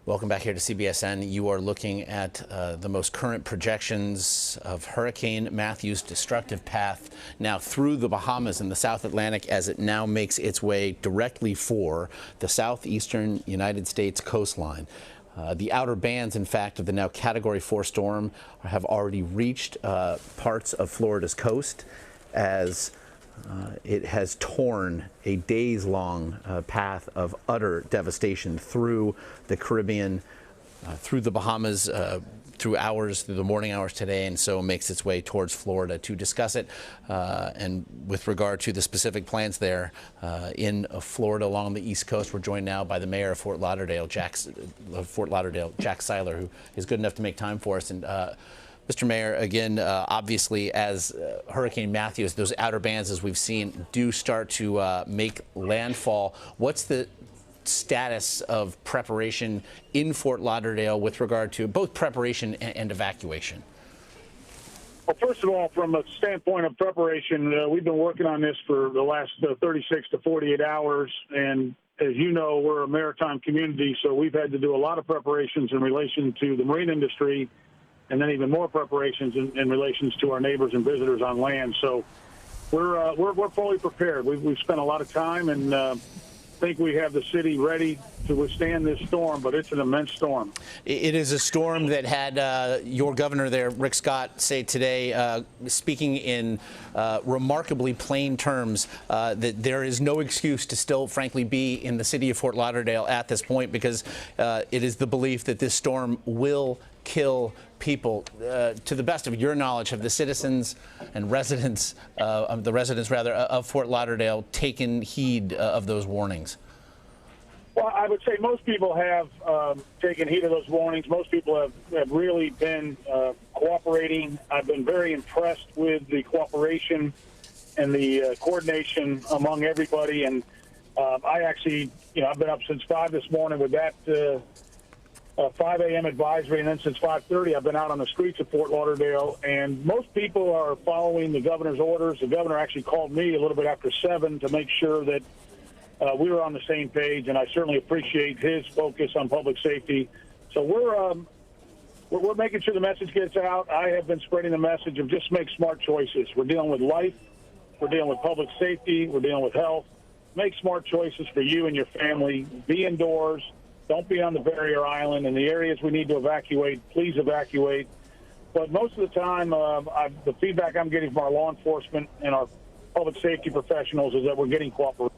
Welcome back here to CBSN. You are looking at the most current projections of Hurricane Matthew's destructive path now through the Bahamas and the South Atlantic as it now makes its way directly for the southeastern United States coastline. The outer bands, in fact, of the now Category 4 storm have already reached parts of Florida's coast as it has torn a days-long path of utter devastation through the Caribbean, through the Bahamas, through the morning hours today, and so makes its way towards Florida. To discuss it and with regard to the specific plans there in Florida along the East Coast, we're joined now by the mayor of Fort Lauderdale, Jack Seiler, who is good enough to make time for us. And Mr. Mayor, again, obviously, as Hurricane Matthew, those outer bands, as we've seen, do start to make landfall, what's the status of preparation in Fort Lauderdale with regard to both preparation and evacuation? Well, first of all, from a standpoint of preparation, we've been working on this for the last 36 to 48 hours. And as you know, we're a maritime community, so we've had to do a lot of preparations in relation to the marine industry, and then even more preparations in relations to our neighbors and visitors on land. So we're fully prepared. We've spent a lot of time and think we have the city ready to withstand this storm, but it's an immense storm. It is a storm that had your governor there, Rick Scott, say today, speaking in remarkably plain terms, that there is no excuse to still, frankly, be in the city of Fort Lauderdale at this point, because it is the belief that this storm will kill people. To the best of your knowledge, have the citizens and residents, of Fort Lauderdale taken heed of those warnings? Well, I would say most people have taken heed of those warnings. Most people have really been cooperating. I've been very impressed with the cooperation and the coordination among everybody. And I actually, I've been up since 5 this morning with that 5 a.m. advisory, and then since 5:30, I've been out on the streets of Fort Lauderdale, and most people are following the governor's orders. The governor actually called me a little bit after 7 to make sure that we were on the same page, and I certainly appreciate his focus on public safety. So we're making sure the message gets out. I have been spreading the message of just make smart choices. We're dealing with life. We're dealing with public safety. We're dealing with health. Make smart choices for you and your family. Be indoors. Don't be on the barrier island. In the areas we need to evacuate, please evacuate. But most of the time, the feedback I'm getting from our law enforcement and our public safety professionals is that we're getting cooperation.